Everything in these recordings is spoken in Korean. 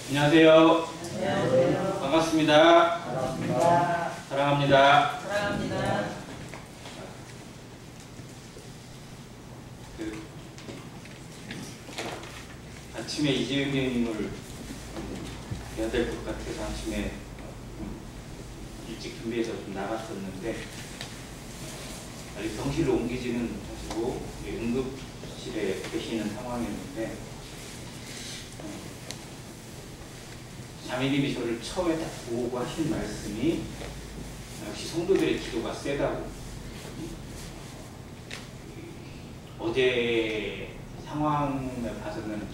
안녕하세요. 안녕하세요. 반갑습니다. 반갑습니다. 사랑합니다. 사랑합니다. 아침에 이재윤님을 해야 될 것 같아서 아침에 일찍 준비해서 좀 나갔었는데 아직 병실로 옮기지는 못하시고 응급실에 계시는 상황이었는데 자매님이 저를 처음에 딱 보고 하신 말씀이 역시 성도들의 기도가 세다고. 어제 상황을 봐서는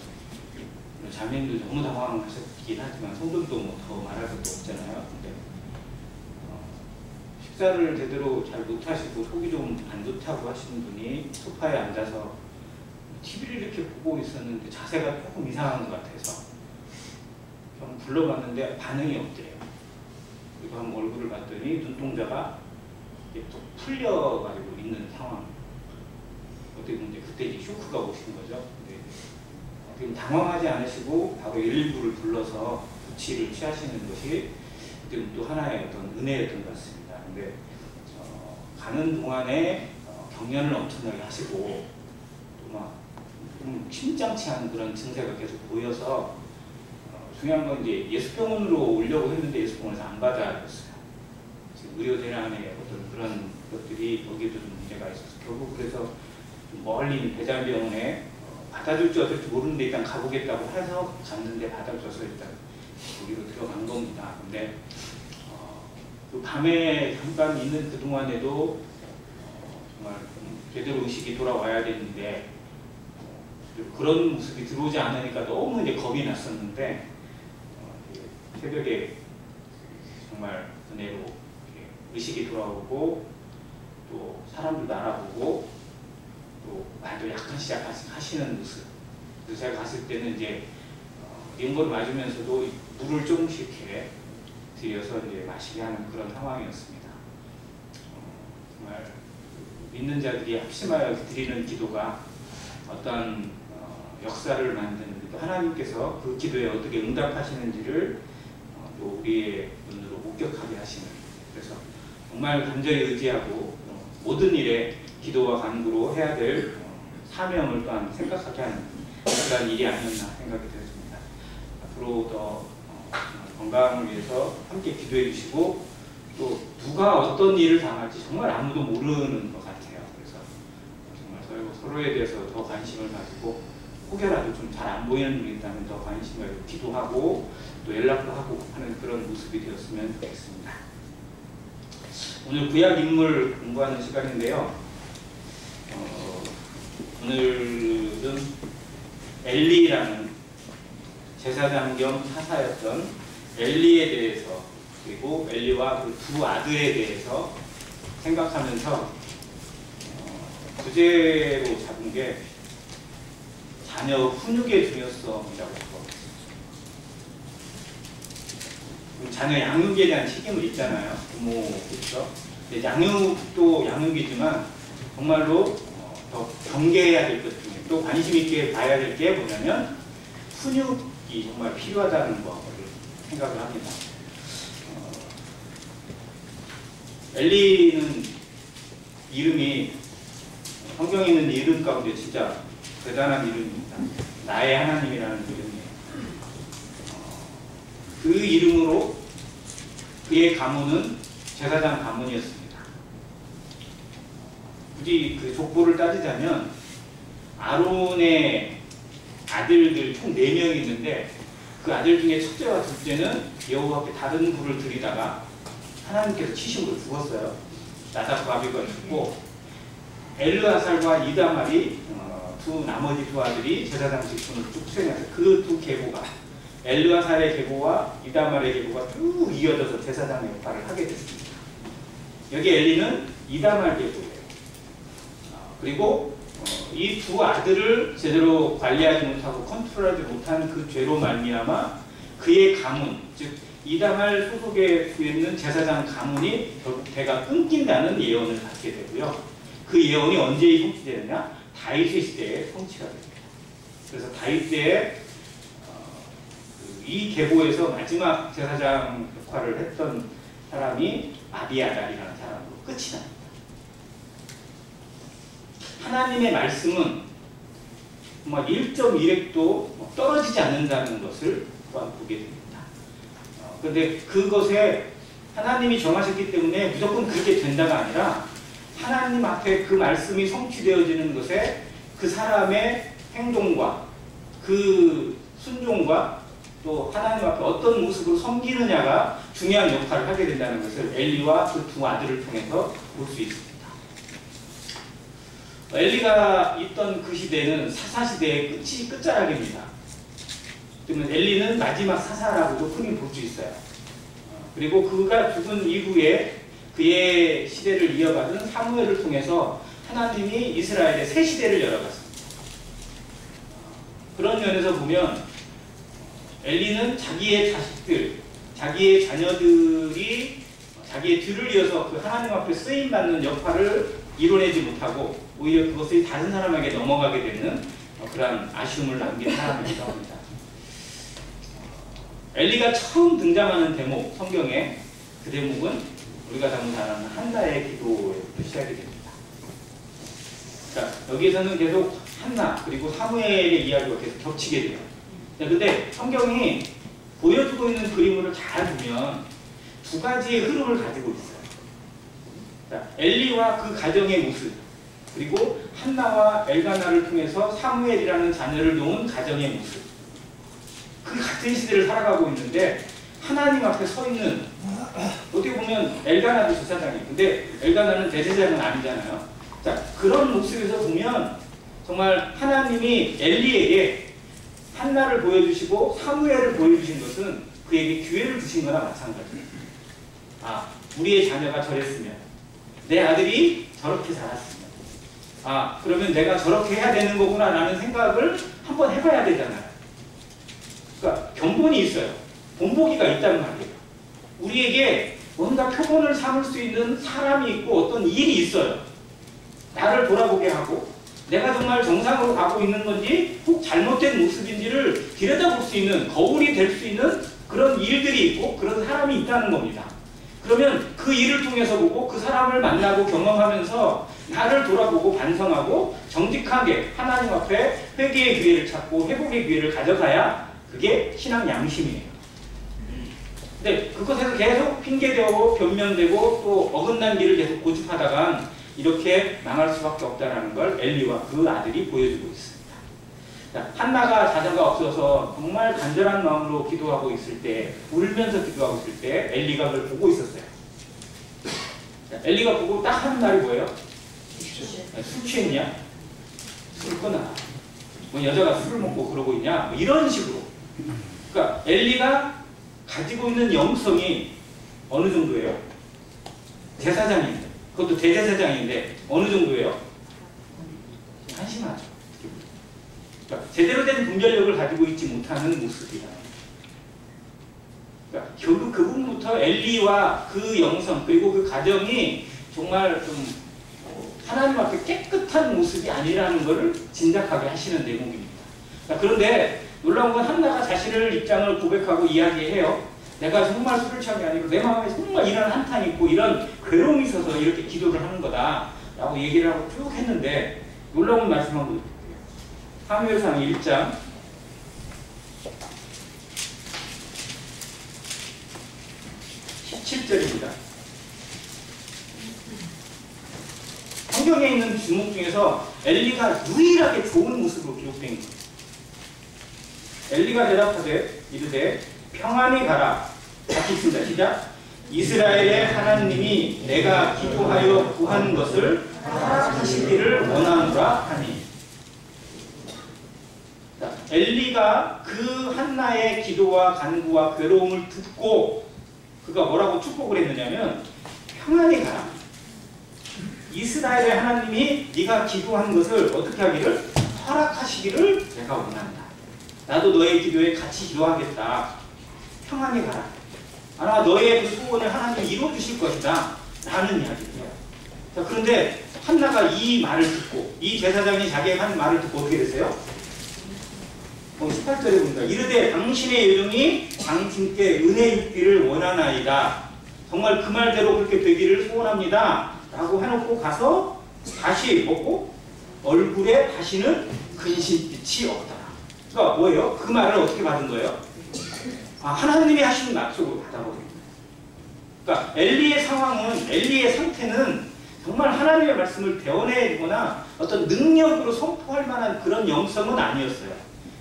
자매님도 너무 당황하셨긴 하지만 성도들도 뭐 더 말할 것도 없잖아요. 근데 식사를 제대로 잘 못하시고 속이 좀 안 좋다고 하시는 분이 소파에 앉아서 TV를 이렇게 보고 있었는데 자세가 조금 이상한 것 같아서 좀 불러봤는데 반응이 없대요. 그리고 한번 얼굴을 봤더니 눈동자가 또 풀려가지고 있는 상황. 어떻게 보면 그때 이제 쇼크가 오신 거죠. 근데 당황하지 않으시고 바로 119를 불러서 조치를 취하시는 것이 또 하나의 어떤 은혜였던 것 같습니다. 근데 가는 동안에 경련을 엄청나게 하시고 또 막 좀 심장치 않은 그런 증세가 계속 보여서 중요한 건 이제 예수병원으로 오려고 했는데 예수병원에서 안 받아줬어요. 지금 의료대란의 어떤 그런 것들이 거기도 좀 문제가 있어서 결국 그래서 좀 멀리 있는 대장병원에 받아줄지 어떨지 모르는데 일단 가보겠다고 해서 갔는데 받아줘서 일단 거기로 들어간 겁니다. 근데 그 밤에 잠깐 있는 그 동안에도 정말 제대로 의식이 돌아와야 되는데 그런 모습이 들어오지 않으니까 너무 이제 겁이 났었는데 새벽에 정말 은혜로 의식이 돌아오고 또 사람들도 알아보고 또 말도 약간 시작하시는 모습. 그래서 제가 갔을 때는 이제 이런 걸 맞으면서도 물을 조금씩 이렇게 들여서 이제 마시게 하는 그런 상황이었습니다. 정말 믿는 자들이 합심하여 드리는 기도가 어떤 역사를 만드는 또 하나님께서 그 기도에 어떻게 응답하시는지를 또 우리의 눈으로 목격하게 하시는. 그래서 정말 간절히 의지하고 모든 일에 기도와 간구로 해야 될 사명을 또한 생각하게 하는 그런 일이 아니었나 생각이 되었습니다. 앞으로 더 건강을 위해서 함께 기도해 주시고 또 누가 어떤 일을 당할지 정말 아무도 모르는 것 같아요. 그래서 정말 서로에 대해서 더 관심을 가지고 혹여라도 좀 잘 안 보이는 분이 있다면 더 관심을 가지고 기도하고 또 연락도 하고 하는 그런 모습이 되었으면 좋겠습니다. 오늘 구약 인물 공부하는 시간인데요. 오늘은 엘리라는 제사장 겸 사사였던 엘리에 대해서 그리고 엘리와 그 두 아들에 대해서 생각하면서 주제로 잡은 게 자녀 훈육의 중요성이라고 적었습니다. 자녀 양육에 대한 책임을 있잖아요. 부모로서. 양육도 양육이지만 정말로 더 경계해야 될 것 중에 또 관심 있게 봐야 될 게 뭐냐면 훈육이 정말 필요하다는 것을 생각을 합니다. 엘리는 이름이 성경에 있는 이름 가운데 진짜 대단한 이름입니다. 나의 하나님이라는 이름이에요. 그 이름으로 그의 가문은 제사장 가문이었습니다. 굳이 그 족보를 따지자면 아론의 아들들 총 4명이 있는데 그 아들 중에 첫째와 둘째는 여호와께 다른 불을 들이다가 하나님께서 치심으로 죽었어요. 나답과 아비가 죽고 엘르아살과 이다말이 나머지 두 아들이 제사장 직분을 쭉 수행해서 그 두 계보가 엘르아살의 계보와 이다말의 계보가 쭉 이어져서 제사장의 역할을 하게 됐습니다. 여기 엘리는 이다말 계보예요. 그리고 이 두 아들을 제대로 관리하지 못하고 컨트롤하지 못한 그 죄로 말미암아 그의 가문, 즉 이다말 소속에 있는 제사장 가문이 결국 대가 끊긴다는 예언을 받게 되고요. 그 예언이 언제 성취되느냐? 다윗의 시대에 성취가 됩니다. 그래서 다윗 때에 이 계보에서 마지막 제사장 역할을 했던 사람이 아비아달이라는 사람으로 끝이 납니다. 하나님의 말씀은 정말 1.1획도 떨어지지 않는다는 것을 또한 보게 됩니다. 그런데 그것에 하나님이 정하셨기 때문에 무조건 그렇게 된다가 아니라 하나님 앞에 그 말씀이 성취되어지는 것에 그 사람의 행동과 그 순종과 또 하나님 앞에 어떤 모습으로 섬기느냐가 중요한 역할을 하게 된다는 것을 엘리와 그 두 아들을 통해서 볼 수 있습니다. 엘리가 있던 그 시대는 사사시대의 끝자락입니다. 그러면 엘리는 마지막 사사라고도 흔히 볼 수 있어요. 그리고 그가 죽은 이후에 그의 시대를 이어받은 사무엘을 통해서 하나님이 이스라엘의 새 시대를 열어갔습니다. 그런 면에서 보면 엘리는 자기의 자식들, 자기의 자녀들이 자기의 뒤를 이어서 그 하나님 앞에 쓰임받는 역할을 이뤄내지 못하고 오히려 그것이 다른 사람에게 넘어가게 되는 그러한 아쉬움을 남긴 사람이기도 합니다. 엘리가 처음 등장하는 대목, 성경에 그 대목은 우리가 너무 잘 아는 한나의 기도에부터 시작이 됩니다. 그러니까 여기에서는 계속 한나 그리고 사무엘의 이야기가 계속 겹치게 돼요. 근데 성경이 보여주고 있는 그림을 잘 보면 두 가지의 흐름을 가지고 있어요. 엘리와 그 가정의 모습, 그리고 한나와 엘가나를 통해서 사무엘이라는 자녀를 놓은 가정의 모습. 그 같은 시대를 살아가고 있는데 하나님 앞에 서 있는, 어떻게 보면 엘가나도 제사장이에요. 근데 엘가나는 대제사장은 아니잖아요. 자, 그런 모습에서 보면 정말 하나님이 엘리에게 한나를 보여주시고 사무엘을 보여주신 것은 그에게 기회를 주신 거나 마찬가지예요. 아, 우리의 자녀가 저랬으면, 내 아들이 저렇게 자랐으면, 아, 그러면 내가 저렇게 해야 되는 거구나 라는 생각을 한번 해봐야 되잖아요. 그러니까 견본이 있어요. 본보기가 있다는 말이에요. 우리에게 뭔가 표본을 삼을 수 있는 사람이 있고 어떤 일이 있어요. 나를 돌아보게 하고 내가 정말 정상으로 가고 있는 건지 혹 잘못된 모습인지를 들여다볼 수 있는, 거울이 될 수 있는 그런 일들이 있고 그런 사람이 있다는 겁니다. 그러면 그 일을 통해서 보고 그 사람을 만나고 경험하면서 나를 돌아보고 반성하고 정직하게 하나님 앞에 회개의 기회를 찾고 회복의 기회를 가져가야 그게 신앙 양심이에요. 근데 그것에서 계속 핑계대고 변명되고 또 어긋난 길을 계속 고집하다간 이렇게 망할 수밖에 없다는 걸 엘리와 그 아들이 보여주고 있습니다. 자, 한나가 자녀가 없어서 정말 간절한 마음으로 기도하고 있을 때, 울면서 기도하고 있을 때 엘리가 그걸 보고 있었어요. 자, 엘리가 보고 딱 하는 말이 뭐예요? 술 취했냐? 술 끊어라. 뭐 여자가 술을 먹고 그러고 있냐? 뭐 이런 식으로. 그러니까 엘리가 가지고 있는 영성이 어느 정도예요? 제사장인데, 그것도 대제사장인데 어느 정도예요? 한심하죠. 그러니까 제대로 된 분별력을 가지고 있지 못하는 모습이다. 그러니까 결국 그 부분부터 엘리와 그 영성 그리고 그 가정이 정말 좀 하나님 앞에 깨끗한 모습이 아니라는 것을 짐작하게 하시는 대목입니다. 그런데 놀라운 건 한나가 자신을 입장을 고백하고 이야기해요. 내가 정말 술을 취한 게 아니고 내 마음에 정말 이런 한탄이 있고 이런 괴로움이 있어서 이렇게 기도를 하는 거다 라고 얘기를 하고 쭉 했는데 놀라운 말씀 한번 볼게요. 사무엘상 1장 17절입니다. 성경에 있는 주목 중에서 엘리가 유일하게 좋은 모습으로 기록된 거예요. 엘리가 대답하되 이르되 평안히 가라. 같이 읽습니다. 시작. 이스라엘의 하나님이 내가 기도하여 구한 것을 하시기를 원하노라 하니. 자, 엘리가 그 한나의 기도와 간구와 괴로움을 듣고 그가 뭐라고 축복을 했느냐면 평안히 가라. 이스라엘의 하나님이 네가 기도한 것을 어떻게 하기를 허락하시기를 내가 원한다. 나도 너의 기도에 같이 기도하겠다. 평안히 가라. 아마 너의 그 소원을 하나님이 이루어주실 것이다. 라는 이야기예요. 자, 그런데 한나가 이 말을 듣고 이 제사장이 자기가 한 말을 듣고 어떻게 됐어요? 18절에 보니까 이르되 당신의 여종이 당신께 은혜 입기를 원하나이다. 정말 그 말대로 그렇게 되기를 소원합니다. 라고 해놓고 가서 다시 먹고 얼굴에 다시는 근심빛이 없더라. 그러니까 뭐예요? 그 말을 어떻게 받은 거예요? 하나님이 하시는 약속을 받아버린 거예요. 그러니까 엘리의 상황은, 엘리의 상태는 정말 하나님의 말씀을 대언해거나 어떤 능력으로 선포할 만한 그런 영성은 아니었어요.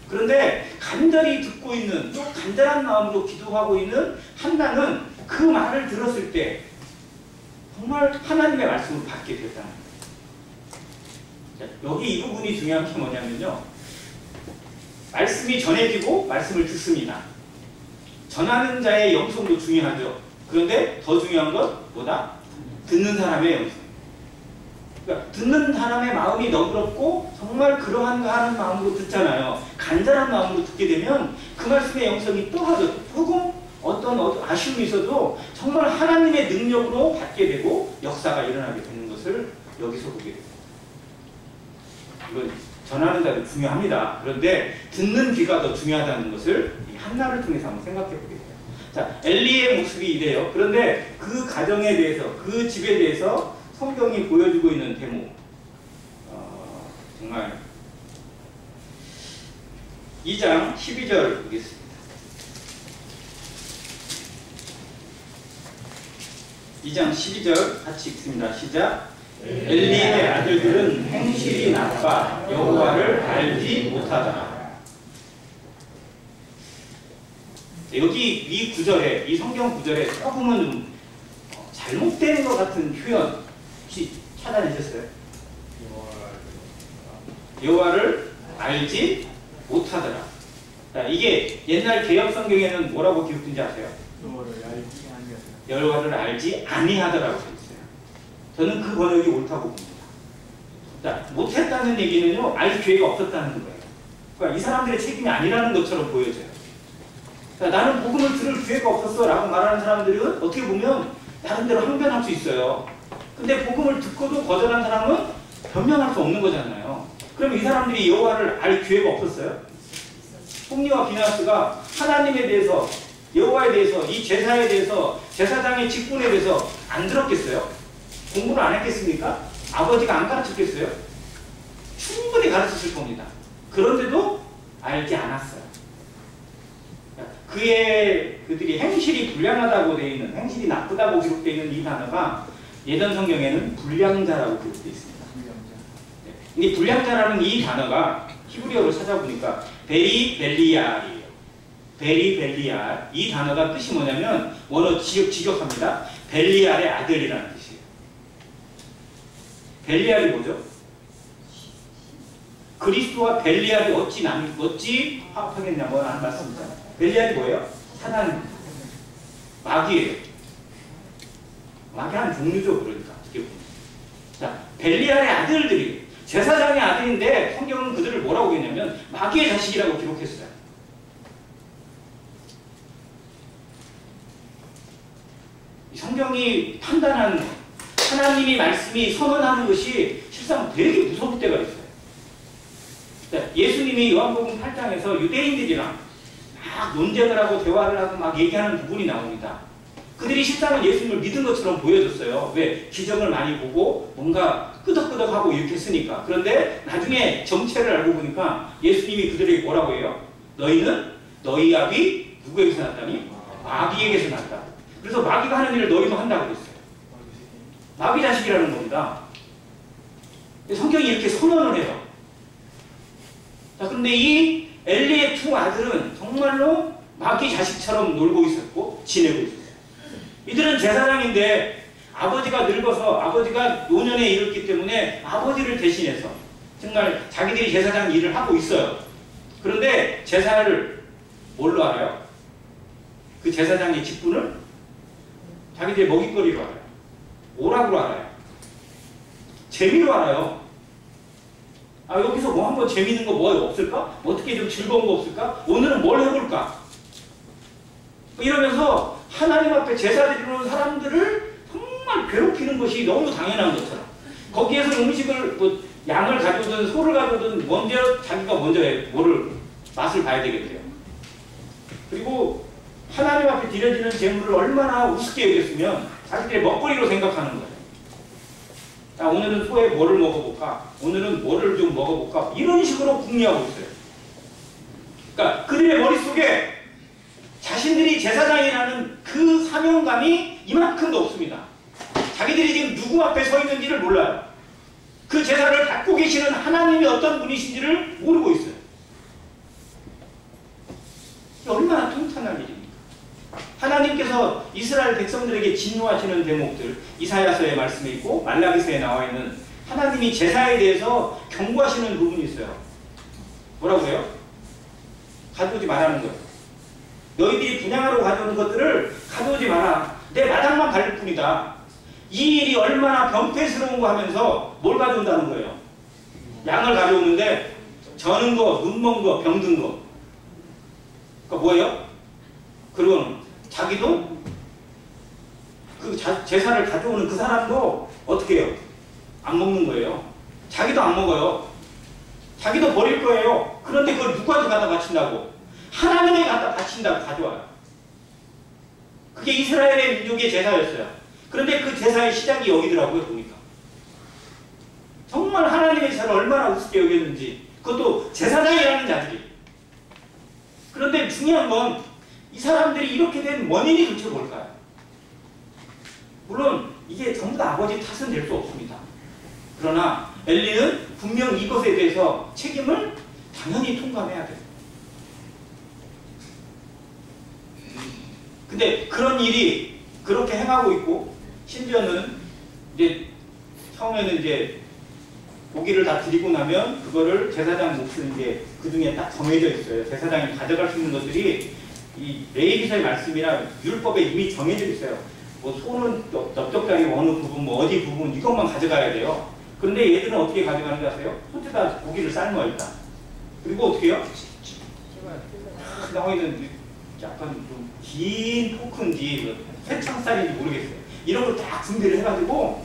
그런데 간절히 듣고 있는, 또 간절한 마음으로 기도하고 있는 한나는 그 말을 들었을 때 정말 하나님의 말씀을 받게 됐다는 거예요. 여기 이 부분이 중요한 게 뭐냐면요, 말씀이 전해지고 말씀을 듣습니다. 전하는 자의 영성도 중요하죠. 그런데 더 중요한 건 뭐다? 듣는 사람의 영성. 그러니까 듣는 사람의 마음이 너그럽고 정말 그러한가 하는 마음으로 듣잖아요. 간절한 마음으로 듣게 되면 그 말씀의 영성이 또하죠. 조금 어떤 아쉬움이 있어도 정말 하나님의 능력으로 받게 되고 역사가 일어나게 되는 것을 여기서 보게 됩니다. 이건 전하는 자도 중요합니다. 그런데 듣는 귀가 더 중요하다는 것을 이 한나를 통해서 한번 생각해 보게 돼요. 자, 엘리의 모습이 이래요. 그런데 그 가정에 대해서, 그 집에 대해서 성경이 보여주고 있는 대목, 정말 2장 12절 보겠습니다. 2장 12절 같이 읽습니다. 시작. 엘리의 아들들은 행실이 나빠 여호와를 알지 못하더라. 여기 이 구절에, 이 성경 구절에 조금은 좀 잘못된 것 같은 표현 혹시 찾아내셨어요? 여호와를 알지 못하더라. 자, 이게 옛날 개역 성경에는 뭐라고 기록된지 아세요? 여호와를 알지 아니하더라고 되어 있어요. 저는 그 번역이 옳다고 봅니다. 자, 못했다는 얘기는요, 알 기회가 없었다는 거예요. 그러니까 이 사람들의 책임이 아니라는 것처럼 보여져요. 그러니까 나는 복음을 들을 기회가 없었어 라고 말하는 사람들은 어떻게 보면 나름대로 항변할 수 있어요. 근데 복음을 듣고도 거절한 사람은 변명할 수 없는 거잖아요. 그럼 이 사람들이 여호와를 알 기회가 없었어요? 홈리와 비나스가 하나님에 대해서, 여호와에 대해서, 이 제사에 대해서, 제사장의 직분에 대해서 안 들었겠어요? 공부를 안 했겠습니까? 아버지가 안 가르쳤겠어요? 충분히 가르쳤을 겁니다. 그런데도 알지 않았어요. 그들이 행실이 불량하다고 되어 있는, 행실이 나쁘다고 기록되어 있는 이 단어가 예전 성경에는 불량자라고 기록되어 있습니다. 이 불량자라는 이 단어가 히브리어로 찾아보니까 베리벨리알이에요. 베리벨리알. 이 단어가 뜻이 뭐냐면 원어 직역합니다. 벨리알의 아들이라는 뜻이에요. 벨리알이 뭐죠? 그리스도와 벨리알이 어찌 화합하겠냐 뭐 하는 말씀이잖아요. 벨리알이 뭐예요? 사단, 마귀예요. 마귀 한 종류죠, 그러니까. 어떻게 보면. 자, 벨리알의 아들들이 제사장의 아들인데 성경은 그들을 뭐라고 했냐면 마귀의 자식이라고 기록했어요. 이 성경이 판단한 하나님이 말씀이 선언하는 것이 실상 되게 무서울 때가 있어요. 예수님이 요한복음 8장에서 유대인들이랑 막 논쟁을 하고 대화를 하고 막 얘기하는 부분이 나옵니다. 그들이 실상은 예수님을 믿은 것처럼 보여줬어요. 왜? 기적을 많이 보고 뭔가 끄덕끄덕하고 이렇게 했으니까. 그런데 나중에 정체를 알고 보니까 예수님이 그들에게 뭐라고 해요? 너희는 너희 아비 누구에게서 났다니? 마귀에게서 났다. 그래서 마귀가 하는 일을 너희도 한다고 그랬어요. 마귀 자식이라는 겁니다. 성경이 이렇게 선언을 해요. 자, 그런데 이 엘리의 두 아들은 정말로 마귀 자식처럼 놀고 있었고 지내고 있었어요. 이들은 제사장인데 아버지가 늙어서 아버지가 노년에 이르기 때문에 아버지를 대신해서 정말 자기들이 제사장 일을 하고 있어요. 그런데 제사를 뭘로 알아요? 그 제사장의 직분을 자기들의 먹잇거리로 알아요. 오락으로 알아요. 재미로 알아요. 여기서 뭐 한번 재미있는 거 뭐 없을까? 어떻게 좀 즐거운 거 없을까? 오늘은 뭘 해볼까? 이러면서 하나님 앞에 제사 드리는 사람들을 정말 괴롭히는 것이 너무 당연한 것처럼, 거기에서 음식을 양을 가져오든 소를 가져오든 자기가 먼저 해. 뭐를 맛을 봐야 되겠대요. 그리고 하나님 앞에 드려지는 제물을 얼마나 우습게 여겼으면 자기들의 먹거리로 생각하는 거예요. 자, 오늘은 소에 뭐를 먹어볼까? 오늘은 뭐를 좀 먹어볼까? 이런 식으로 궁리하고 있어요. 그러니까 그들의 머릿속에 자신들이 제사장이라는 그 사명감이 이만큼도 없습니다. 자기들이 지금 누구 앞에 서 있는지를 몰라요. 그 제사를 받고 계시는 하나님이 어떤 분이신지를 모르고 있어요. 이게 얼마나 통탄한 일입니까? 하나님께서 이스라엘 백성들에게 진노하시는 대목들, 이사야서의 말씀에 있고 말라기서에 나와 있는 하나님이 제사에 대해서 경고하시는 부분이 있어요. 뭐라고 해요? 가져오지 말라는 거예요. 너희들이 분향하러 가져오는 것들을 가져오지 마라. 내 마당만 밟을 뿐이다. 이 일이 얼마나 병폐스러운 거 하면서 뭘 가져온다는 거예요? 양을 가져오는데 저는 거, 눈먼 거, 병든 거. 그러니까 뭐예요? 그리고 자기도 그 제사를 가져오는 그 사람도 어떻게 해요? 안 먹는 거예요. 자기도 안 먹어요. 자기도 버릴 거예요. 그런데 그걸 누구한테 갖다 바친다고? 하나님에게 갖다 바친다고 가져와요. 그게 이스라엘의 민족의 제사였어요. 그런데 그 제사의 시작이 여기더라고요. 보니까 정말 하나님의 제사를 얼마나 우습게 여겼는지, 그것도 제사장이라는 자들이. 그런데 중요한 건 이 사람들이 이렇게 된 원인이 도대체 뭘까요? 물론 이게 전부 다 아버지 탓은 될 수 없습니다. 그러나 엘리는 분명 이것에 대해서 책임을 당연히 통감해야 돼요. 근데 그런 일이 그렇게 행하고 있고, 심지어는 이제 처음에는 이제 고기를 다 드리고 나면 그거를 제사장 몫은 이제 그 중에 딱 정해져 있어요. 제사장이 가져갈 수 있는 것들이 이 레위기서의 말씀이나 율법에 이미 정해져 있어요. 뭐 소는 넓적다리 어느 부분, 뭐 어디 부분, 이것만 가져가야 돼요. 그런데 얘들은 어떻게 가져가는지 아세요? 손에다 고기를 삶아 일단. 그리고 어떻게 해요? 나머지는 약간 좀 긴 포크인지 새창살인지 모르겠어요. 이런 걸 딱 준비를 해가지고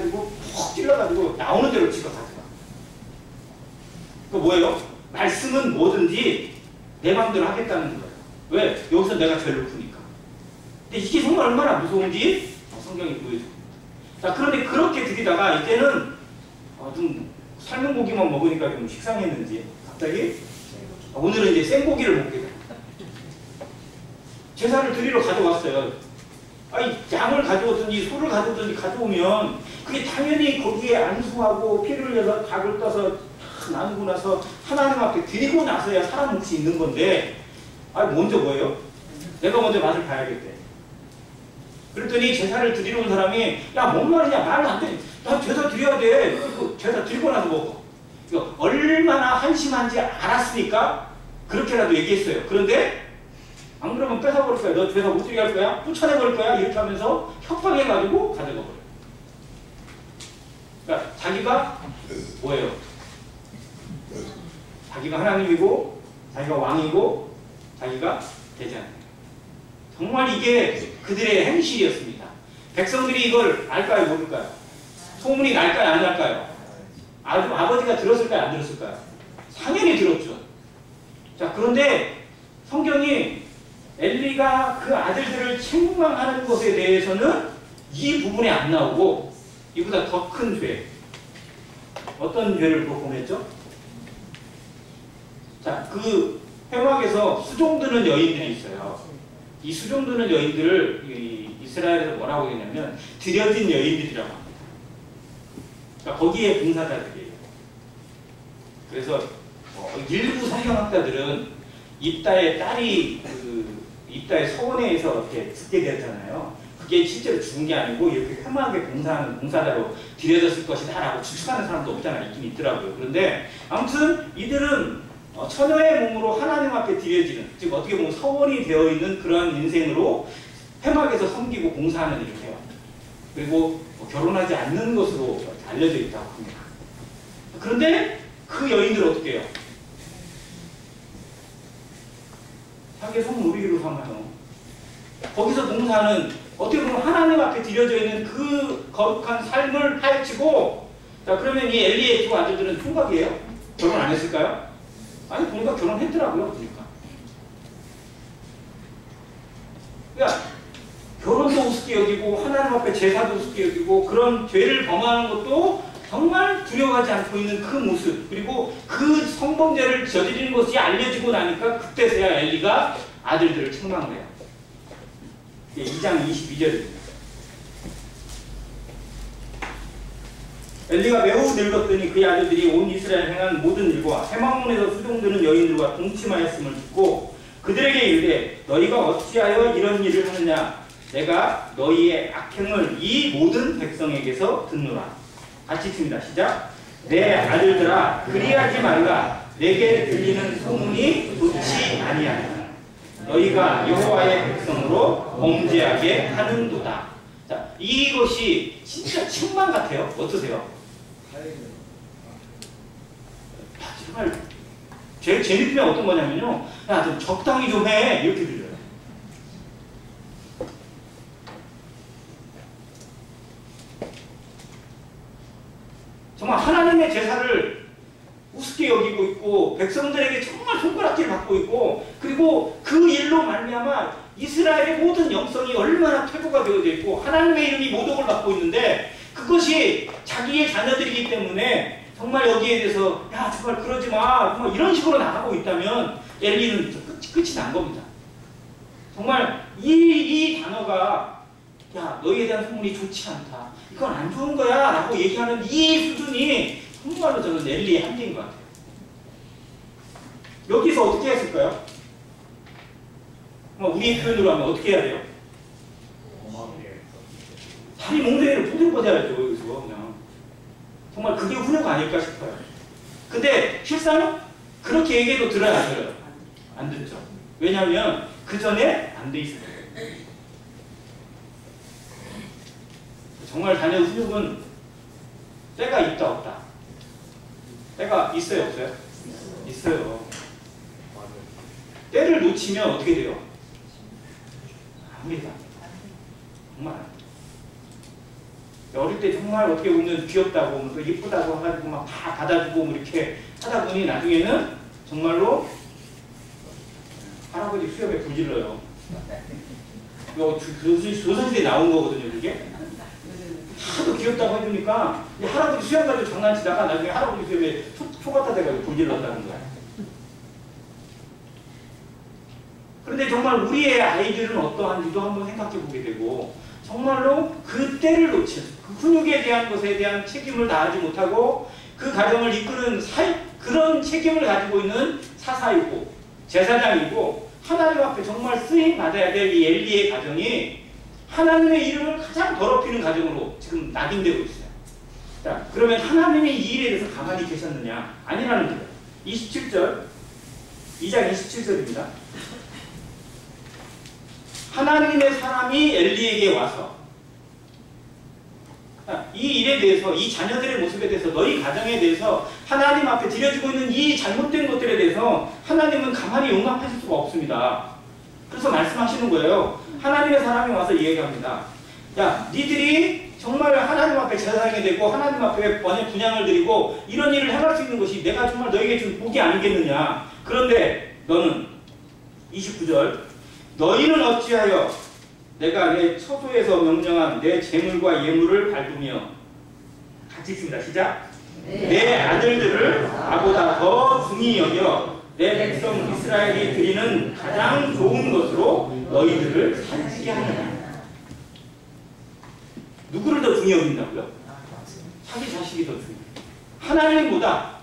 푹 찔러가지고 나오는 대로 집어 가져가. 그 뭐예요? 말씀은 뭐든지 내 마음대로 하겠다는 거예요. 왜? 여기서 내가 제일 높으니까. 근데 이게 정말 얼마나 무서운지 성경이 보여줍니다. 자, 그런데 그렇게 드리다가 이제는 좀 삶은 고기만 먹으니까 좀 식상했는지 갑자기 오늘은 이제 생고기를 먹게 됩니다. 제사를 드리러 가져왔어요. 아니, 양을 가져오든지 소를 가져오든지 가져오면 그게 당연히 거기에 안수하고 피를 흘려서 닭을 떠서 나누고 나서 하나님 앞에 드리고 나서야 사람 몫이 있는 건데, 아니 먼저 뭐예요? 내가 먼저 맛을 봐야겠대. 그랬더니 제사를 드리러 온 사람이 야, 뭔 말이냐, 말은 안 돼. 나 제사 드려야 돼. 그 제사 드리고 나서 먹어. 이거 얼마나 한심한지 알았으니까 그렇게라도 얘기했어요. 그런데 안 그러면 뺏어버릴 거야. 너 제사 못 드리게 할 거야? 쫓아내버릴 거야? 이렇게 하면서 협박해가지고 가져가 버려요. 그러니까 자기가 뭐예요? 자기가 하나님이고 자기가 왕이고 자기가 대장이에요. 정말 이게 그들의 행실이었습니다. 백성들이 이걸 알까요? 모를까요? 소문이 날까요? 안 날까요? 아버지가 들었을까요? 안 들었을까요? 당연히 들었죠. 자, 그런데 성경이 엘리가 그 아들들을 책망하는 것에 대해서는 이 부분에 안 나오고 이보다 더 큰 죄, 어떤 죄를 범했죠? 자, 그 회막에서 수종드는 여인들이 있어요. 이 수종드는 여인들을 이스라엘에서 뭐라고 했냐면 들여진 여인들이라고 합니다. 그러니까 거기에 봉사자들이에요. 그래서 일부 성경학자들은 입다의 딸이 입다의 서원에서 이렇게 죽게 되었잖아요. 그게 실제로 죽은 게 아니고 이렇게 회막에 봉사하는 봉사자로 들여졌을 것이다 라고 추측하는 사람도 없잖아요. 있긴 있더라고요. 그런데 아무튼 이들은 처녀의 몸으로 하나님 앞에 드려지는, 즉 어떻게 보면 서원이 되어 있는 그런 인생으로 회막에서 섬기고 봉사하는 일을 해요. 그리고 결혼하지 않는 것으로 알려져 있다고 합니다. 그런데 그 여인들 어떻게 해요? 자기의 성노리로 삼아요. 거기서 봉사는 어떻게 보면 하나님 앞에 드려져 있는 그 거룩한 삶을 파헤치고, 자, 그러면 이 엘리의 두 아들들은 총각이에요? 결혼 안 했을까요? 아니 보니까 결혼했더라고요. 보니까. 그러니까 결혼도 우습게 여기고 하나님 앞에 제사도 우습게 여기고 그런 죄를 범하는 것도 정말 두려워하지 않고 있는 그 모습, 그리고 그 성범죄를 저지르는 것이 알려지고 나니까 그때서야 엘리가 아들들을 책망을 해요. 2장 22절입니다. 엘리가 매우 늙었더니 그의 아들들이 온 이스라엘에 행한 모든 일과 해망문에서 수종드는 여인들과 동침하였음을 듣고 그들에게 이르되 너희가 어찌하여 이런 일을 하느냐, 내가 너희의 악행을 이 모든 백성에게서 듣노라. 같이 칩니다. 시작. 내 아들들아 그리하지 말라. 내게 들리는 소문이 좋지 아니하냐. 너희가 여호와의 백성으로 범죄하게 하는도다. 자, 이것이 진짜 책망 같아요. 어떠세요? 정말 제 느낌이 어떤 거냐면요, 야, 좀 적당히 좀 해, 이렇게 들려요. 정말 하나님의 제사를 우습게 여기고 있고 백성들에게 정말 손가락질 받고 있고, 그리고 그 일로 말미암아 이스라엘의 모든 영성이 얼마나 퇴보가 되어져 있고 하나님의 이름이 모독을 받고 있는데, 그것이 자기의 자녀들이기 때문에 정말 여기에 대해서 야 정말 그러지 마, 정말 이런 식으로 나가고 있다면 엘리는 끝이 난 겁니다. 정말 이 단어가 야 너희에 대한 소문이 좋지 않다, 이건 안 좋은 거야 라고 얘기하는 이 수준이 정말로 저는 엘리의 한계인 것 같아요. 여기서 어떻게 했을까요? 우리의 표현으로 하면 어떻게 해야 돼요? 다리 몽둥이를 포들포들하죠. 여기서 그냥 정말 그게 훈육 아닐까 싶어요. 근데 실상 그렇게 얘기해도 들어요, 안 들어요? 안 듣죠. 왜냐하면 그 전에 안 돼 있어요. 정말 자녀 훈육은 때가 있다 없다. 때가 있어요, 없어요? 있어요. 때를 놓치면 어떻게 돼요? 압니다. 정말. 어릴 때 정말 어떻게 보면 귀엽다고, 뭐 예쁘다고 해가지고 막 다 받아주고 뭐 이렇게 하다 보니 나중에는 정말로 할아버지 수염에 불질러요. 이거 조선시대에 나온 거거든요, 그게. 하도 귀엽다고 해주니까 할아버지 수염 가지고 장난치다가 나중에 할아버지 수염에 초 갖다 대가지고 불질렀다는 거야. 그런데 정말 우리의 아이들은 어떠한지도 한번 생각해 보게 되고, 정말로 그 때를 놓친, 그 훈육에 대한 것에 대한 책임을 다하지 못하고 그 가정을 이끄는 그런 책임을 가지고 있는 사사이고 제사장이고 하나님 앞에 정말 쓰임 받아야 될 이 엘리의 가정이 하나님의 이름을 가장 더럽히는 가정으로 지금 낙인되고 있어요. 자, 그러면 하나님이 이 일에 대해서 가만히 계셨느냐? 아니라는 거예요. 27절, 2장 27절입니다. 하나님의 사람이 엘리에게 와서 이 일에 대해서, 이 자녀들의 모습에 대해서, 너희 가정에 대해서 하나님 앞에 드려지고 있는 이 잘못된 것들에 대해서 하나님은 가만히 용납하실 수가 없습니다. 그래서 말씀하시는 거예요. 하나님의 사람이 와서 얘기합니다. 야, 니들이 정말 하나님 앞에 제사장이 되고 하나님 앞에 분향을 드리고 이런 일을 행할 수 있는 것이 내가 정말 너에게 준 복이 아니겠느냐. 그런데 너는 29절, 너희는 어찌하여 내가 내 처소에서 명령한 내 재물과 예물을 밟으며, 같이 있습니다. 시작. 내 아들들을 나보다 더 중히 여겨 내 백성 이스라엘이 드리는 가장 좋은 것으로 너희들을 살찌게 하느냐. 누구를 더 중히 여긴다고요? 자기 자식이 더 중요해요. 하나님보다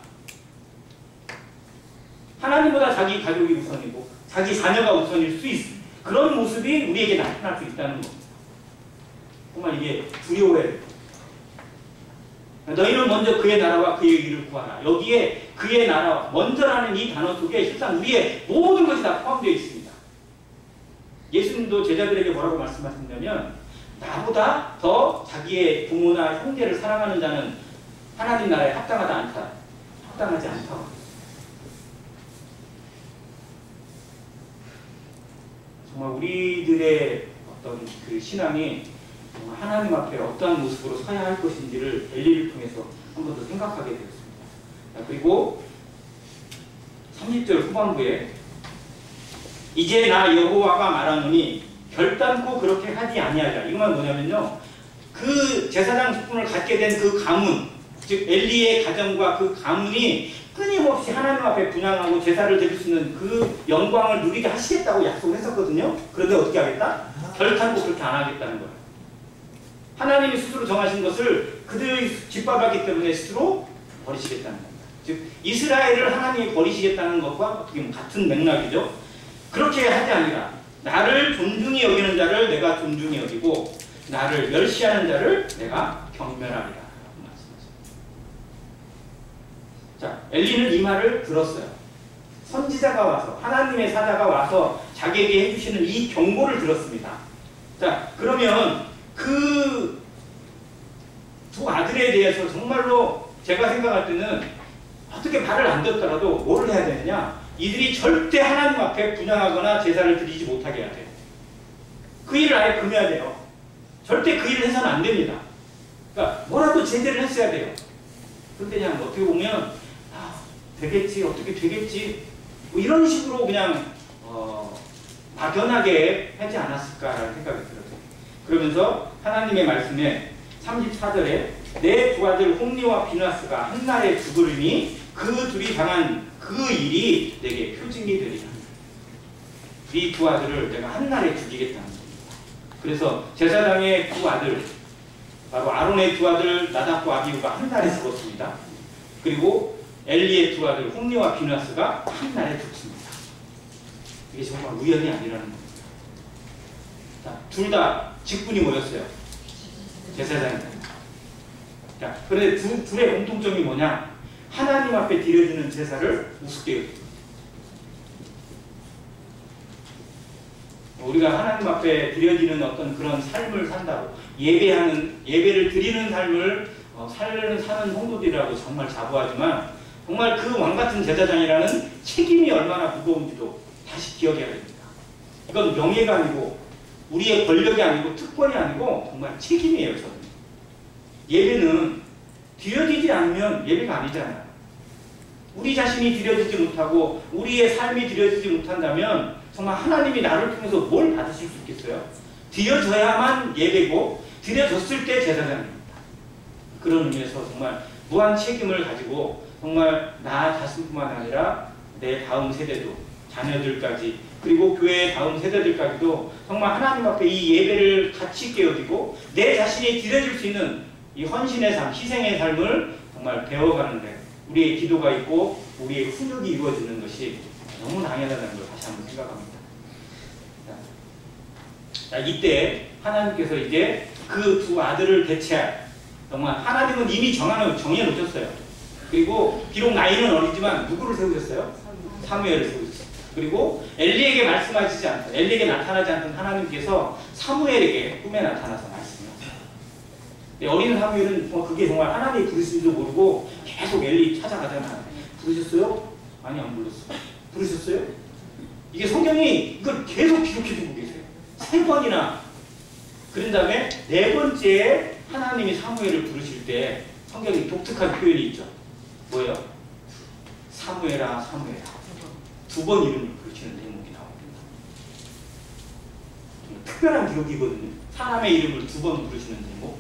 자기 가족이 우선이고 자기 자녀가 우선일 수 있어요. 그런 모습이 우리에게 나타날 수 있다는 겁니다. 정말 이게 두려워해야 돼요. 너희는 먼저 그의 나라와 그의 의를 구하라. 여기에 그의 나라, 먼저라는 이 단어 속에 실상 우리의 모든 것이 다 포함되어 있습니다. 예수님도 제자들에게 뭐라고 말씀하셨냐면, 나보다 더 자기의 부모나 형제를 사랑하는 자는 하나님 나라에 합당하지 않다고. 정말 우리들의 어떤 그 신앙이 하나님 앞에 어떠한 모습으로 서야 할 것인지를 엘리를 통해서 한 번 더 생각하게 되었습니다. 그리고 30절 후반부에 이제 나 여호와가 말하노니 결단코 그렇게 하지 아니하자. 이것만 뭐냐면요, 그 제사장 직분을 갖게 된 그 가문, 즉 엘리의 가정과 그 가문이 끊임없이 하나님 앞에 분향하고 제사를 드릴 수 있는 그 영광을 누리게 하시겠다고 약속을 했었거든요. 그런데 어떻게 하겠다? 결단코 그렇게 안 하겠다는 거예요. 하나님이 스스로 정하신 것을 그들이 짓밟았기 때문에 스스로 버리시겠다는 겁니다. 즉 이스라엘을 하나님이 버리시겠다는 것과 어떻게 보면 같은 맥락이죠. 그렇게 하지 아니라 나를 존중히 여기는 자를 내가 존중히 여기고 나를 멸시하는 자를 내가 경멸하리라. 자, 엘리는 이 말을 들었어요. 선지자가 와서, 하나님의 사자가 와서 자기에게 해주시는 이 경고를 들었습니다. 자, 그러면 그 두 아들에 대해서 정말로 제가 생각할 때는 어떻게 말을 안 듣더라도 뭘 해야 되느냐? 이들이 절대 하나님 앞에 분향하거나 제사를 드리지 못하게 해야 돼요. 그 일을 아예 금해야 돼요. 절대 그 일을 해서는 안 됩니다. 그러니까 뭐라도 제대로 했어야 돼요. 근데 그냥 어떻게 보면 되겠지, 어떻게 되겠지, 뭐 이런 식으로 그냥 막연하게 하지 않았을까라는 생각이 들어요. 그러면서 하나님의 말씀에 34절에 내 두 아들 홈리와 비나스가 한날에 죽으리니 그 둘이 당한 그 일이 내게 표징이 되리라. 이 두 아들을 내가 한날에 죽이겠다는 겁니다. 그래서 제사장의 두 아들, 바로 아론의 두 아들 나답과 아비후가 한날에 죽었습니다. 그리고 엘리의 두 아들 홈리와 비나스가 한날에 죽습니다. 이게 정말 우연이 아니라는 겁니다. 둘 다 직분이 뭐였어요? 제사장입니다. 자, 그런데 둘의 공통점이 뭐냐? 하나님 앞에 드려지는 제사를 우습게 여깁니다. 우리가 하나님 앞에 드려지는 어떤 그런 삶을 산다고, 예배를 드리는 삶을 사는 성도들이라고 정말 자부하지만 정말 그 왕같은 제사장이라는 책임이 얼마나 무거운지도 다시 기억해야 됩니다. 이건 명예가 아니고 우리의 권력이 아니고 특권이 아니고 정말 책임이에요. 저는. 예배는 드려지지 않으면 예배가 아니잖아요. 우리 자신이 드려지지 못하고 우리의 삶이 드려지지 못한다면 정말 하나님이 나를 통해서 뭘 받으실 수 있겠어요? 드려져야만 예배고 드려졌을 때 제사장입니다. 그런 의미에서 정말 무한 책임을 가지고 정말 나 자신뿐만 아니라 내 다음 세대도, 자녀들까지, 그리고 교회의 다음 세대들까지도 정말 하나님 앞에 이 예배를 가치 있게 여기고 내 자신이 드려질 수 있는 이 헌신의 삶, 희생의 삶을 정말 배워가는데 우리의 기도가 있고 우리의 훈육이 이루어지는 것이 너무 당연하다는 걸 다시 한번 생각합니다. 자, 이때 하나님께서 이제 그 두 아들을 대체할, 정말 하나님은 이미 정해놓으셨어요. 그리고 비록 나이는 어리지만 누구를 세우셨어요? 사무엘을 세우셨어요. 그리고 엘리에게 말씀하시지 않던, 엘리에게 나타나지 않던 하나님께서 사무엘에게 꿈에 나타나서 말씀하셨어요. 어린 사무엘은 그게 정말 하나님이 부르신지도 모르고 계속 엘리 찾아가잖아요. 부르셨어요? 아니, 안 불렀어요. 부르셨어요? 이게 성경이 이걸 계속 기록해주고 계세요. 3번이나. 그런 다음에 4번째에 하나님이 사무엘을 부르실 때 성경이 독특한 표현이 있죠. 뭐예요? 사무엘아, 사무엘아. 2번 이름을 부르시는 대목이 나옵니다. 특별한 기록이거든요. 사람의 이름을 2번 부르시는 대목.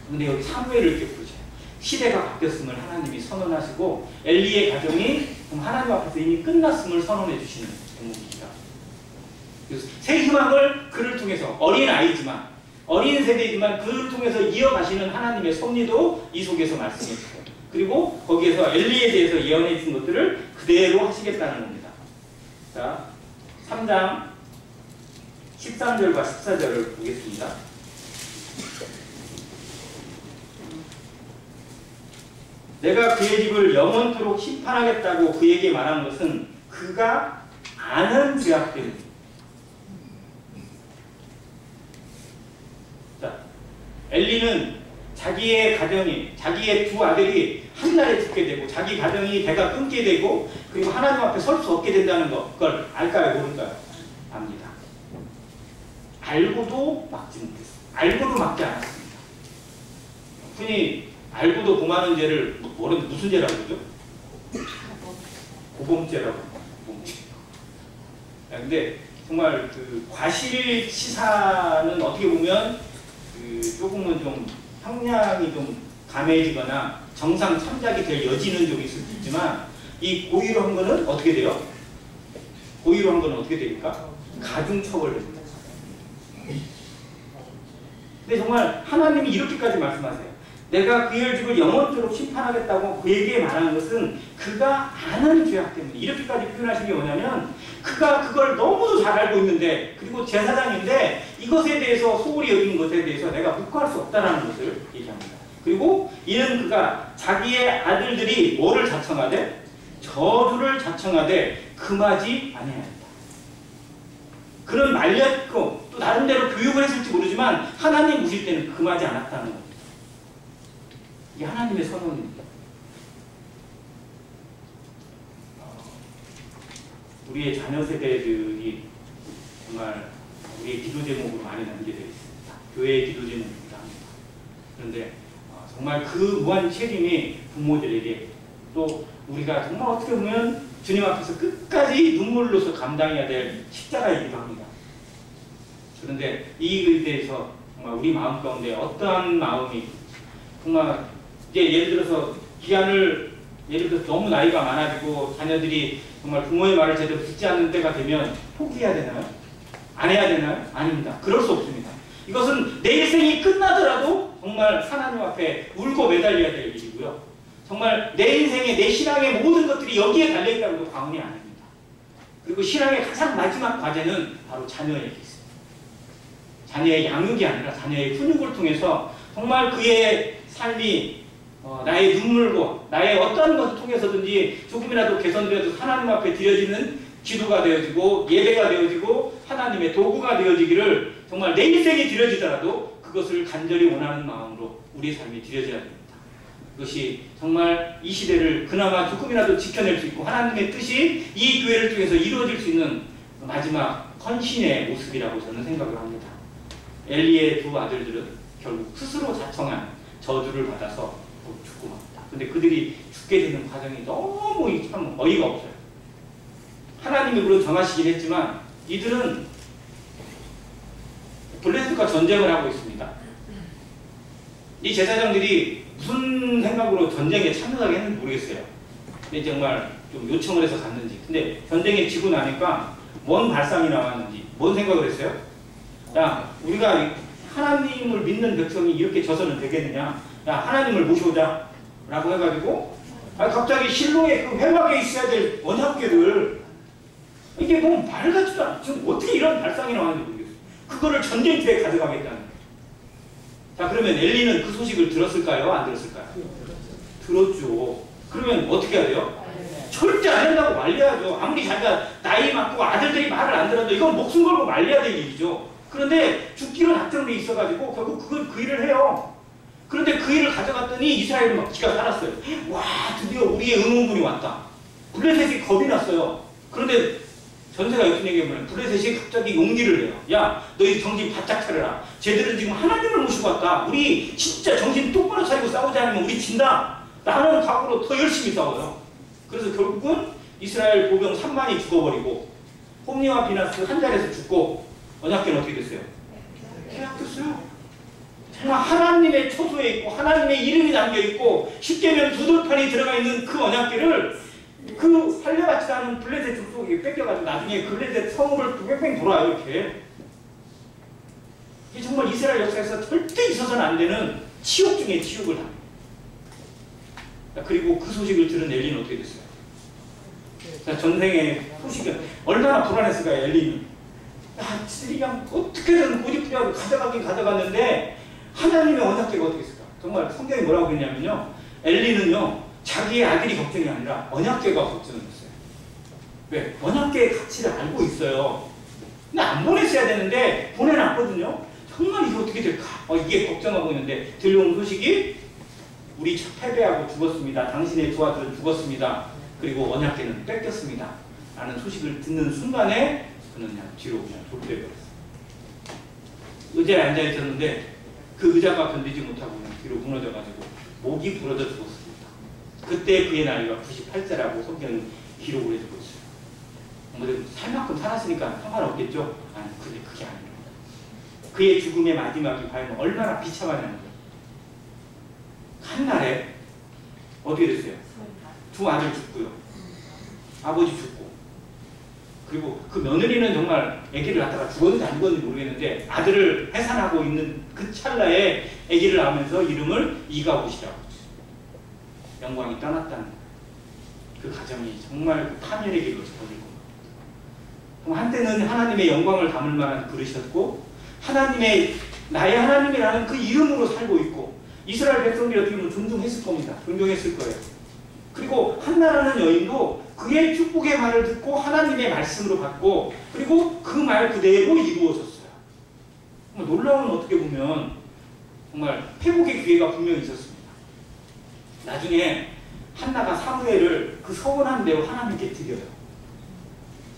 근데 여기 사무엘을 이렇게 부르셔요. 시대가 바뀌었음을 하나님이 선언하시고 엘리의 가정이 하나님 앞에서 이미 끝났음을 선언해 주시는 대목입니다. 그래서 새 희망을 그를 통해서, 어린 아이지만, 어린 세대이지만 그를 통해서 이어가시는 하나님의 섭리도 이 속에서 말씀해 주세요. 그리고 거기에서 엘리에 대해서 예언해 주신 것들을 그대로 하시겠다는 겁니다. 자, 3장 13절과 14절을 보겠습니다. 내가 그의 집을 영원토록 심판하겠다고 그에게 말한 것은 그가 아는 죄악 때문입니다. 자, 엘리는 자기의 가정이, 자기의 두 아들이 한날에 죽게 되고 자기 가정이 대가 끊게 되고 그리고 하나님 앞에 설 수 없게 된다는 것, 그걸 알까요, 모를까요? 압니다. 알고도 막지 못했어요. 알고도 막지 않았습니다. 흔히 알고도 범하는 죄를 무슨 죄라고 그러죠? 모범죄라고. 모범죄. 근데 정말 그 과실치사는 어떻게 보면 그 조금은 좀 형량이 좀 감해지거나 정상 참작이 될 여지는 좀 있을 수 있지만, 이 고의로 한 거는 어떻게 돼요? 고의로 한 거는 어떻게 됩니까? 가중처벌됩니다. 근데 정말 하나님이 이렇게까지 말씀하세요. 내가 그 열집을 영원토록 심판하겠다고 그에게 말하는 것은 그가 아는 죄악 때문에. 이렇게까지 표현하신 게 뭐냐면, 그가 그걸 너무도 잘 알고 있는데, 그리고 제사장인데 이것에 대해서 소홀히 여기는 것에 대해서 내가 묵과할 수 없다라는 것을 얘기합니다. 그리고 이는 그가 자기의 아들들이 뭐를 자청하되? 저주를 자청하되 금하지 아니하였다. 그는 말렸고 또 나름대로 교육을 했을지 모르지만 하나님 보실 때는 금하지 않았다는 겁니다. 이게 하나님의 선언입니다. 우리의 자녀 세대들이 정말 우리의 기도 제목으로 많이 남겨져 있습니다. 교회의 기도 제목이기도 합니다. 그런데 정말 그 무한 책임이 부모들에게, 또 우리가 정말 어떻게 보면 주님 앞에서 끝까지 눈물로서 감당해야 될 십자가이기도 합니다. 그런데 이 일에 대해서 정말 우리 마음 가운데 어떠한 마음이 정말 이제 예를 들어서 기한을, 예를 들어서 너무 나이가 많아지고 자녀들이 정말 부모의 말을 제대로 듣지 않는 때가 되면 포기해야 되나요? 안 해야 되나요? 아닙니다. 그럴 수 없습니다. 이것은 내 일생이 끝나더라도 정말 하나님 앞에 울고 매달려야 될 일이고요. 정말 내 인생의, 내 신앙의 모든 것들이 여기에 달려있다고 해도 과언이 아닙니다. 그리고 신앙의 가장 마지막 과제는 바로 자녀에게 있습니다. 자녀의 양육이 아니라 자녀의 훈육을 통해서 정말 그의 삶이 나의 눈물과 나의 어떠한 것을 통해서든지 조금이라도 개선되어서 하나님 앞에 드려지는 기도가 되어지고 예배가 되어지고 하나님의 도구가 되어지기를, 정말 내 인생이 드려지더라도 그것을 간절히 원하는 마음으로 우리의 삶이 드려져야 됩니다. 그것이 정말 이 시대를 그나마 조금이라도 지켜낼 수 있고 하나님의 뜻이 이 교회를 통해서 이루어질 수 있는 마지막 헌신의 모습이라고 저는 생각을 합니다. 엘리의 두 아들들은 결국 스스로 자청한 저주를 받아서 죽고 맙니다. 근데 그들이 죽게 되는 과정이 너무 참 어이가 없어요. 하나님이 물론 정하시긴 했지만 이들은 블레셋과 전쟁을 하고 있습니다. 이 제사장들이 무슨 생각으로 전쟁에 참여하게 했는지 모르겠어요. 근데 정말 좀 요청을 해서 갔는지. 근데 전쟁에 지고 나니까 뭔 발상이 나왔는지, 뭔 생각을 했어요? 야, 우리가 하나님을 믿는 백성이 이렇게 져서는 되겠느냐? 야, 하나님을 모셔오자 라고 해가지고 갑자기 실로의 그 회막에 있어야 될 언약궤를, 이게 너무 말 같지도 않아. 지금 어떻게 이런 발상이 나왔는지 모르겠어요. 그거를 전쟁터에 가져가겠다는 거예요. 자, 그러면 엘리는 그 소식을 들었을까요? 안 들었을까요? 들었죠. 그러면 어떻게 해야 돼요? 절대 안 한다고 말려야죠. 아무리 자기가 나이 많고 아들들이 말을 안 들어도 이건 목숨 걸고 말려야 될 일이죠. 그런데 죽기로 작정돼 있어가지고 결국 그 일을 해요. 그런데 그 일을 가져갔더니 이스라엘은 막 기가 살았어요. 와, 드디어 우리의 응원군이 왔다. 블레셋이 겁이 났어요. 그런데 전세가 어떤 얘기하면 블레셋이 갑자기 용기를 내요. 야, 너희 정신 바짝 차려라. 쟤들은 지금 하나님을 모시고 왔다. 우리 진짜 정신 똑바로 차리고 싸우지 않으면 우리 진다. 나는 각오로 더 열심히 싸워요. 그래서 결국은 이스라엘 보병 3만이 죽어버리고 홈리와 비나스 한 자리에서 죽고, 언약궤는 어떻게 됐어요? 폐악됐어요. 정말 하나님의 초소에 있고 하나님의 이름이 담겨있고 십계명 두 돌판이 들어가 있는 그 언약궤를 그 살려받지도 않은 블레셋 족속이 뺏겨가지고 나중에 블레셋 성읍을 뺑뺑 돌아요. 이렇게. 이게 정말 이스라엘 역사에서 절대 있어서는 안 되는 치욕 중에 치욕을 합니다. 그리고 그 소식을 들은 엘리는 어떻게 됐어요? 전생의 소식은 얼마나 불안했을까요? 엘리는. 그냥 어떻게든 고집부리하고 가져가긴 가져갔는데 하나님의 언약궤가 어떻게 있을까? 정말 성경이 뭐라고 그랬냐면요, 엘리는요 자기의 아들이 걱정이 아니라 언약궤가 걱정을 했어요. 왜? 언약궤의 가치를 알고 있어요. 근데 안 보냈어야 되는데 보내놨거든요. 정말 이게 어떻게 될까? 이게 걱정하고 있는데 들려온 소식이 우리 패배하고 죽었습니다. 당신의 두 아들은 죽었습니다. 그리고 언약궤는 뺏겼습니다. 라는 소식을 듣는 순간에 그는 그냥 뒤로 그냥 돌려버렸어요. 의자에 앉아있었는데 그 의자가 견디지 못하고 그냥 뒤로 무너져가지고 목이 부러져 죽었습니다. 그때 그의 나이가 98세라고 성경이 기록을 해주고 있어요. 뭐 살 만큼 살았으니까 상관없겠죠? 아니, 그게 아닙니다. 그의 죽음의 마지막이 과연 얼마나 비참하냐는 거예요. 한날에 어떻게 됐어요? 두 아들 죽고요. 아버지 죽고. 그리고 그 며느리는 정말 아기를 낳다가 죽었는지 안 죽었는지 모르겠는데 아들을 해산하고 있는 그 찰나에 아기를 낳으면서 이름을 이가봇이라고 했어요. 영광이 떠났다는 거예요. 그 가정이 정말 그 파멸의 길로 접어들 겁니다. 그럼 한때는 하나님의 영광을 담을 만한 그릇이었고 나의 하나님이라는 그 이름으로 살고 있고 이스라엘 백성들이 어떻게 보면 존중했을 겁니다. 존경했을 거예요. 그리고 한나라는 여인도 그의 축복의 말을 듣고 하나님의 말씀으로 받고 그리고 그 말 그대로 이루어졌어요. 놀라운 어떻게 보면 정말 회복의 기회가 분명히 있었습니다. 나중에 한나가 사무엘을 그 서원한 대로 하나님께 드려요.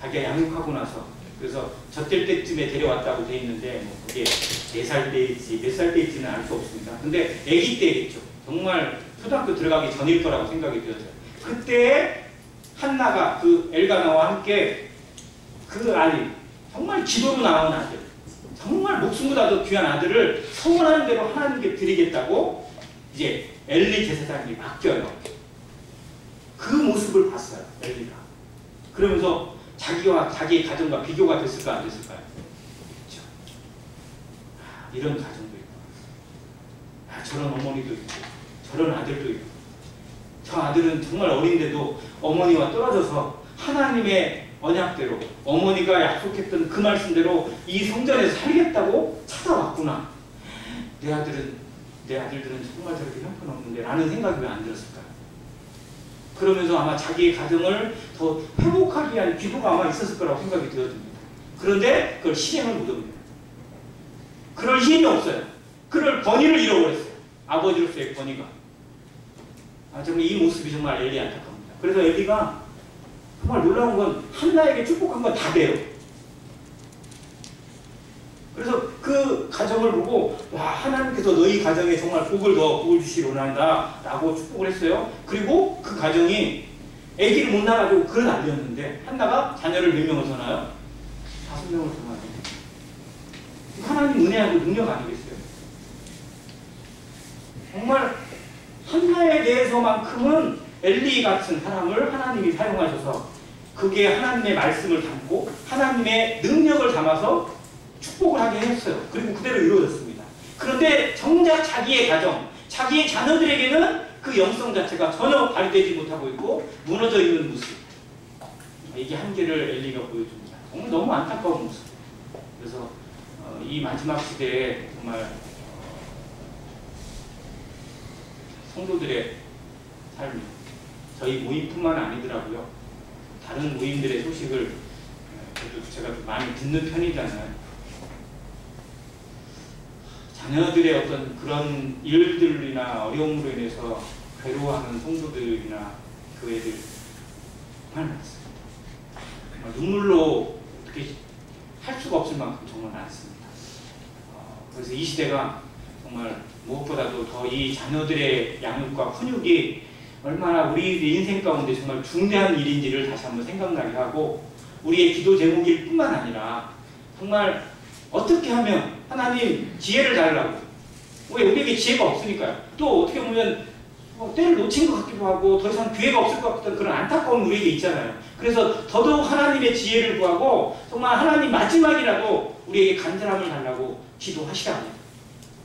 자기가 양육하고 나서 그래서 젖될 때쯤에 데려왔다고 돼 있는데 뭐 그게 4살 때일지 몇 살 때일지는 알 수 없습니다. 근데 아기 때겠죠. 정말 초등학교 들어가기 전일 거라고 생각이 되어져요. 그때 한나가 그 엘가나와 함께 그 아이 정말 기도로 나온 아들 정말 목숨보다 더 귀한 아들을 서원하는 대로 하나님께 드리겠다고 이제 엘리 제사장이 맡겨요. 그 모습을 봤어요. 엘리가. 그러면서 자기와 자기의 가정과 비교가 됐을까 안 됐을까요? 그렇죠. 이런 가정도 있고 저런 어머니도 있고 저런 아들도 있고 저 아들은 정말 어린데도 어머니와 떨어져서 하나님의 언약대로 어머니가 약속했던 그 말씀대로 이 성전에서 살겠다고 찾아왔구나. 내 아들들은 정말 저렇게 형편없는데 라는 생각이 왜 안 들었을까요? 그러면서 아마 자기의 가정을 더 회복하기 위한 기도가 아마 있었을 거라고 생각이 되어집니다. 그런데 그걸 실행을 못합니다. 그럴 힘이 없어요. 그럴 권위를 잃어버렸어요. 아버지로서의 권위가. 정말 이 모습이 정말 엘리 안타깝습니다. 그래서 엘리가 정말 놀라운 건 한나에게 축복한 건 다 돼요. 그래서 그 가정을 보고 와 하나님께서 너희 가정에 정말 복을 주시로나이다 라고 축복을 했어요. 그리고 그 가정이 아기를 못 낳아가지고 그런 난리였는데 한나가 자녀를 몇 명을 더 낳아요? 5명을 더 낳아요. 하나님 은혜하고 능력 아니겠어요? 정말 한나에 대해서만큼은 엘리 같은 사람을 하나님이 사용하셔서 그게 하나님의 말씀을 담고 하나님의 능력을 담아서 축복을 하게 했어요. 그리고 그대로 이루어졌습니다. 그런데 정작 자기의 가정, 자기의 자녀들에게는 그 영성 자체가 전혀 발휘되지 못하고 있고 무너져 있는 모습. 이게 한계를 엘리가 보여줍니다. 정말 너무 안타까운 모습. 그래서 이 마지막 시대에 정말 성도들의 삶, 저희 모임뿐만 아니더라고요. 다른 모임들의 소식을 그래도 제가 좀 많이 듣는 편이잖아요. 자녀들의 어떤 그런 일들이나 어려움으로 인해서 괴로워하는 성도들이나 교회들 정말 많습니다. 정말 눈물로 어떻게 할 수가 없을 만큼 정말 많습니다. 그래서 이 시대가 정말 무엇보다도 더 이 자녀들의 양육과 훈육이 얼마나 우리 인생 가운데 정말 중대한 일인지를 다시 한번 생각나게 하고 우리의 기도 제목일 뿐만 아니라 정말 어떻게 하면 하나님 지혜를 달라고. 왜 우리에게 지혜가 없으니까요. 또 어떻게 보면 때를 놓친 것 같기도 하고 더 이상 기회가 없을 것 같은 그런 안타까운 우리에게 있잖아요. 그래서 더더욱 하나님의 지혜를 구하고 정말 하나님 마지막이라도 우리에게 간절함을 달라고 기도하시라 합니다.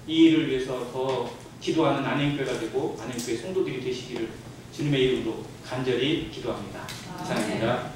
이 일을 위해서 더 기도하는 안행교회가 되고 안행교회 성도들이 되시기를 주님의 이름으로 간절히 기도합니다. 감사합니다.